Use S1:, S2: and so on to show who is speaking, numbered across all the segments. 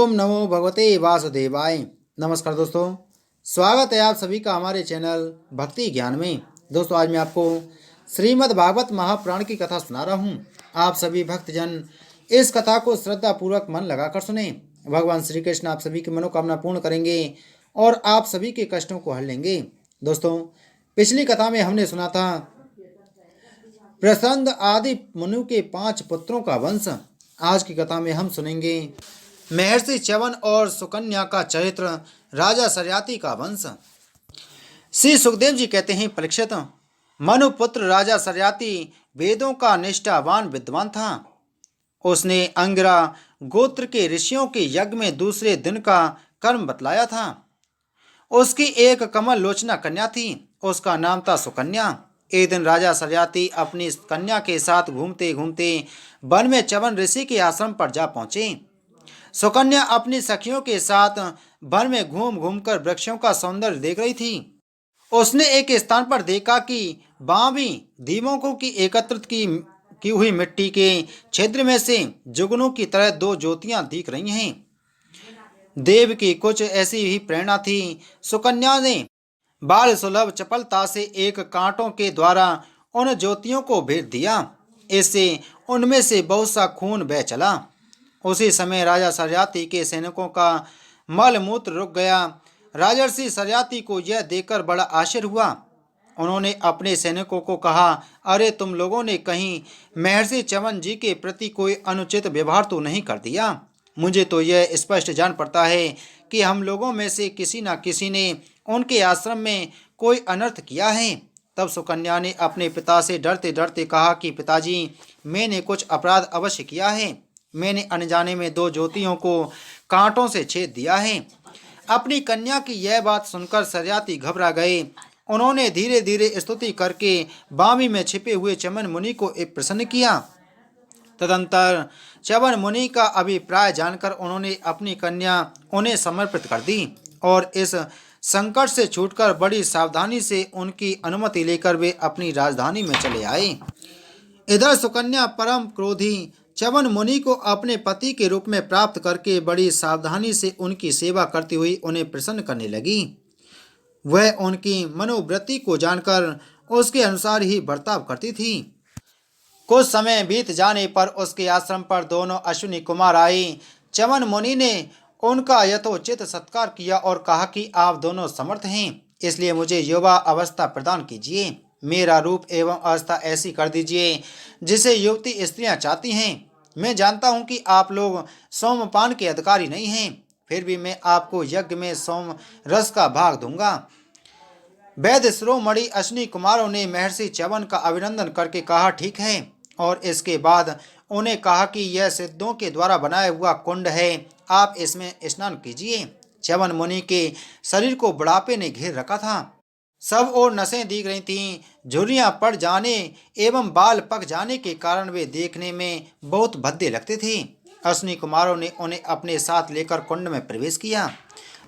S1: ओम नमो भगवते वासुदेवाय। नमस्कार दोस्तों, स्वागत है आप सभी का हमारे चैनल भक्ति ज्ञान में। दोस्तों, आज मैं आपको श्रीमद् भागवत महापुराण की कथा सुना रहा हूँ। आप सभी भक्तजन इस कथा को श्रद्धा पूर्वक मन लगाकर सुने। भगवान श्री कृष्ण आप सभी की मनोकामना पूर्ण करेंगे और आप सभी के कष्टों को हल लेंगे। दोस्तों, पिछली कथा में हमने सुना था प्रसंद आदि मनु के 5 पुत्रों का वंश। आज की कथा में हम सुनेंगे महर्षि च्यवन और सुकन्या का चरित्र, राजा सरियाती का वंश। श्री सुखदेव जी कहते हैं, परीक्षित, मनुपुत्र राजा सरियाती वेदों का निष्ठावान विद्वान था। उसने अंगिरा गोत्र के ऋषियों के यज्ञ में दूसरे दिन का कर्म बतलाया था। उसकी एक कमल लोचना कन्या थी, उसका नाम था सुकन्या। एक दिन राजा सरियाती अपनी कन्या के साथ घूमते घूमते वन में च्यवन ऋषि के आश्रम पर जा पहुंचे। सुकन्या अपनी सखियों के साथ वन में घूम घूम कर वृक्षों का सौंदर्य देख रही थी। उसने एक स्थान पर देखा कि बावी दीमकों की एकत्रित की हुई मिट्टी के छिद्र में से जुगनू की तरह 2 ज्योतियां दिख रही हैं। देव की कुछ ऐसी ही प्रेरणा थी। सुकन्या ने बाल सुलभ चपलता से एक कांटों के द्वारा उन ज्योतियों को भेद दिया। इससे उनमें से बहुत सा खून बह चला। उसी समय राजा सरियाती के सैनिकों का मलमूत्र रुक गया। राजर्षि सरियाती को यह देखकर बड़ा आश्चर्य हुआ। उन्होंने अपने सैनिकों को कहा, अरे तुम लोगों ने कहीं महर्षि च्यवन जी के प्रति कोई अनुचित व्यवहार तो नहीं कर दिया? मुझे तो यह स्पष्ट जान पड़ता है कि हम लोगों में से किसी न किसी ने उनके आश्रम में कोई अनर्थ किया है। तब सुकन्या ने अपने पिता से डरते डरते कहा कि पिताजी, मैंने कुछ अपराध अवश्य किया है। मैंने अनजाने में 2 ज्योतियों को कांटों से छेद दिया है। अपनी कन्या की यह बात सुनकर सरियाती घबरा गए। उन्होंने धीरे धीरे स्तुति करके बावी में छिपे हुए च्यवन मुनि को प्रसन्न किया। तदंतर च्यवन मुनि का अभिप्राय जानकर उन्होंने अपनी कन्या उन्हें समर्पित कर दी और इस संकट से छूटकर बड़ी सावधानी से उनकी अनुमति लेकर वे अपनी राजधानी में चले आए। इधर सुकन्या परम क्रोधी च्यवन मुनि को अपने पति के रूप में प्राप्त करके बड़ी सावधानी से उनकी सेवा करती हुई उन्हें प्रसन्न करने लगी। वह उनकी मनोवृत्ति को जानकर उसके अनुसार ही बर्ताव करती थी। कुछ समय बीत जाने पर उसके आश्रम पर 2 अश्विनी कुमार आए। च्यवन मुनि ने उनका यथोचित सत्कार किया और कहा कि आप दोनों समर्थ हैं, इसलिए मुझे युवा अवस्था प्रदान कीजिए। मेरा रूप एवं अवस्था ऐसी कर दीजिए जिसे युवती स्त्रियां चाहती हैं। मैं जानता हूं कि आप लोग सोमपान के अधिकारी नहीं हैं, फिर भी मैं आपको यज्ञ में सोम रस का भाग दूंगा। वैद्य शिरोमणि अश्विनी कुमारों ने महर्षि च्यवन का अभिनंदन करके कहा, ठीक है, और इसके बाद उन्हें कहा कि यह सिद्धों के द्वारा बनाया हुआ कुंड है, आप इसमें स्नान कीजिए। च्यवन मुनि के शरीर को बुढ़ापे ने घेर रखा था। सब और नसें दिख रही थीं। झुर्रियां पड़ जाने एवं बाल पक जाने के कारण वे देखने में बहुत भद्दे लगते थे। अश्विनी कुमारों ने उन्हें अपने साथ लेकर कुंड में प्रवेश किया।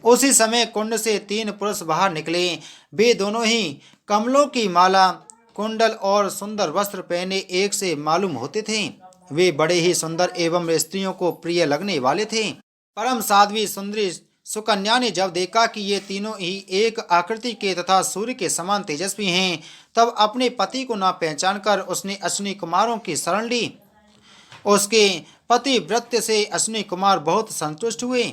S1: उसी समय कुंड से 3 पुरुष बाहर निकले। वे दोनों ही कमलों की माला, कुंडल और सुंदर वस्त्र पहने एक से मालूम होते थे। वे बड़े ही सुंदर एवं स्त्रियों को प्रिय लगने वाले थे। परम साध्वी सुंदरी सुकन्या ने जब देखा कि ये तीनों ही एक आकृति के तथा सूर्य के समान तेजस्वी हैं, तब अपने पति को न पहचानकर उसने अश्विनी कुमारों की शरण ली। उसके पतिव्रत्य से अश्विनी कुमार बहुत संतुष्ट हुए।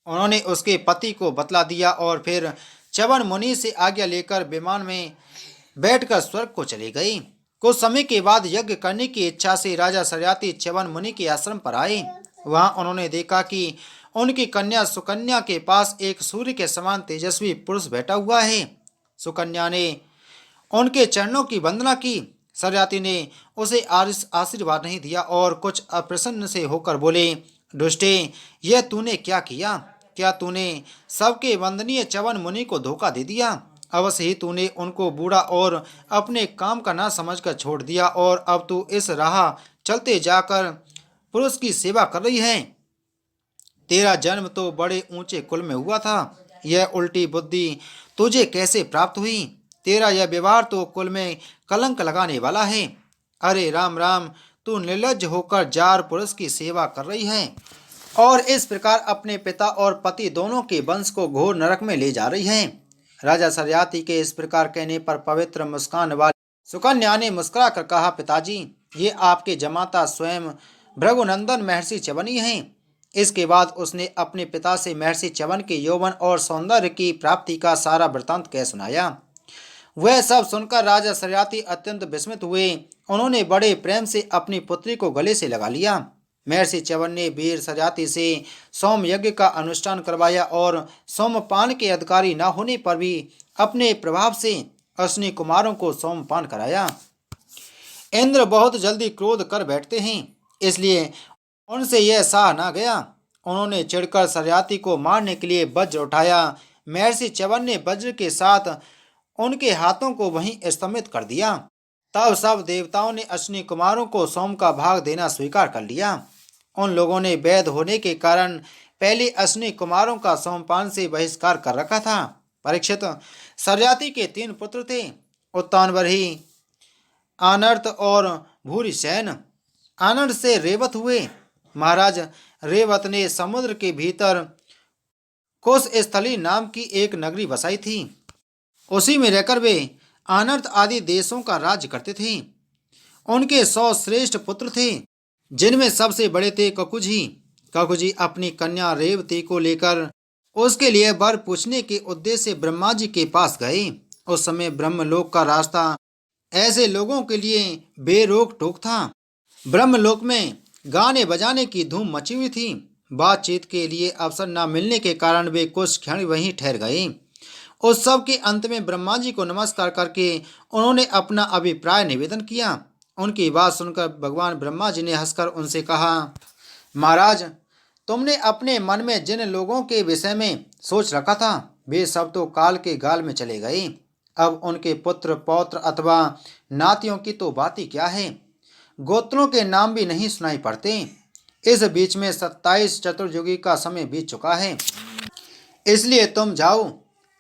S1: उन्होंने उसके पति को बतला दिया और फिर च्यवन मुनि से आज्ञा लेकर विमान में बैठकर स्वर्ग को चले गए। कुछ समय के बाद यज्ञ करने की इच्छा से राजा सरियाती च्यवन मुनि के आश्रम पर आए। वहां उन्होंने देखा कि उनकी कन्या सुकन्या के पास एक सूर्य के समान तेजस्वी पुरुष बैठा हुआ है। सुकन्या ने उनके चरणों की वंदना की। सरियाती ने उसे आशीर्वाद नहीं दिया और कुछ अप्रसन्न से होकर बोले, दुष्टे, यह तूने क्या किया? क्या तूने सबके वंदनीय च्यवन मुनि को धोखा दे दिया? अवश्य ही तूने उनको बूढ़ा और अपने काम का ना समझकर छोड़ दिया और अब तू इस राह चलते जाकर पुरुष की सेवा कर रही है। तेरा जन्म तो बड़े ऊंचे कुल में हुआ था, यह उल्टी बुद्धि तुझे कैसे प्राप्त हुई? तेरा यह व्यवहार तो कुल में कलंक लगाने वाला है। अरे राम राम, तू निर्लज्ज होकर जार पुरुष की सेवा कर रही है। और इस प्रकार अपने पिता और पति दोनों के वंश को घोर नरक में ले जा रही है। राजा सरियाती के इस प्रकार कहने पर पवित्र मुस्कान वाली सुकन्या ने मुस्कुरा कर कहा, पिताजी, ये आपके जमाता स्वयं भृगुनंदन महर्षि च्यवनी हैं। इसके बाद उसने अपने पिता से महर्षि च्यवन के यौवन और सौंदर्य की प्राप्ति का सारा वृतांत कह सुनाया। वह सब सुनकर राजा सरियाती अत्यंत विस्मित हुए। उन्होंने बड़े प्रेम से अपनी पुत्री को गले से लगा लिया। महर्षि च्यवन ने वीर सरियाती से सोम यज्ञ का अनुष्ठान करवाया और सोमपान के अधिकारी न होने पर भी अपने प्रभाव से अश्विनी कुमारों को सोमपान कराया। इंद्र बहुत जल्दी क्रोध कर बैठते हैं, इसलिए उनसे यह सहा न गया। उन्होंने चिढ़कर सरियाती को मारने के लिए वज्र उठाया। महर्षि च्यवन ने वज्र के साथ उनके हाथों को वहीं स्तंभित कर दिया। तब सब देवताओं ने अश्विनी कुमारों को सोम का भाग देना स्वीकार कर लिया। उन लोगों ने वैध होने के कारण पहले अश्विनी कुमारों का सोमपान से बहिष्कार कर रखा था। परीक्षित, सरियाती के 3 पुत्र थे, उत्तानवर्ही, आनर्त और भूरिसेन। आनर्त से रेवत हुए। महाराज रेवत ने समुद्र के भीतर कुशस्थली नाम की एक नगरी बसाई थी। उसी में रहकर वे आनर्त आदि देशों का राज्य करते थे। उनके 100 श्रेष्ठ पुत्र थे, जिनमें सबसे बड़े थे ककुजी। ककुजी अपनी कन्या रेवती को लेकर उसके लिए वर पूछने के उद्देश्य से ब्रह्मा जी के पास गए। उस समय ब्रह्मलोक का रास्ता ऐसे लोगों के लिए बेरोक टोक था। ब्रह्मलोक में गाने बजाने की धूम मची हुई थी। बातचीत के लिए अवसर न मिलने के कारण वे कुछ क्षण वहीं ठहर गए। उत्सव के अंत में ब्रह्मा जी को नमस्कार करके उन्होंने अपना अभिप्राय निवेदन किया। उनकी बात सुनकर भगवान ब्रह्मा जी ने हंसकर उनसे कहा, महाराज, तुमने अपने मन में जिन लोगों के विषय में सोच रखा था वे सब तो काल के गाल में चले गए। अब उनके पुत्र पौत्र अथवा नातियों की तो बात ही क्या है, गोत्रों के नाम भी नहीं सुनाई पड़ते। इस बीच में 27 चतुर्युगी का समय बीत चुका है, इसलिए तुम जाओ।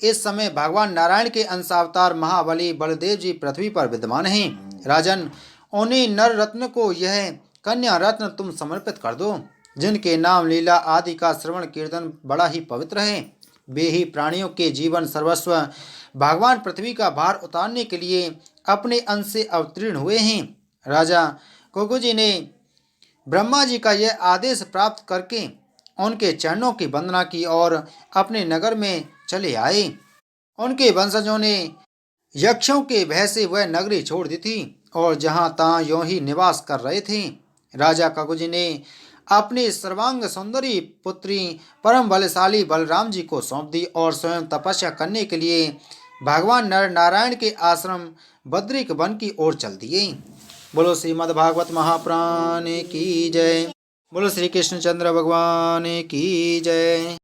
S1: इस समय भगवान नारायण के अंशावतार महाबली बलदेव जी पृथ्वी पर विद्यमान हैं। राजन, उन्हीं नर रत्न को यह कन्या रत्न तुम समर्पित कर दो, जिनके नाम लीला आदि का श्रवण कीर्तन बड़ा ही पवित्र है। वे ही प्राणियों के जीवन सर्वस्व भगवान पृथ्वी का भार उतारने के लिए अपने अंश से अवतीर्ण हुए हैं। राजा कुकुजी ने ब्रह्मा जी का यह आदेश प्राप्त करके उनके चरणों की वंदना की और अपने नगर में चले आए। उनके वंशजों ने यक्षों के भय से वह नगरी छोड़ दी थी और जहां तहां यों ही निवास कर रहे थे। राजा ककुजी ने अपनी सर्वांग सुंदरी पुत्री परम बलशाली बलराम जी को सौंप दी और स्वयं तपस्या करने के लिए भगवान नर नारायण के आश्रम बद्रिक वन की ओर चल दिए। बोलो श्रीमद् भागवत महापुराण की जय। बोलो श्री कृष्णचंद्र भगवान की जय।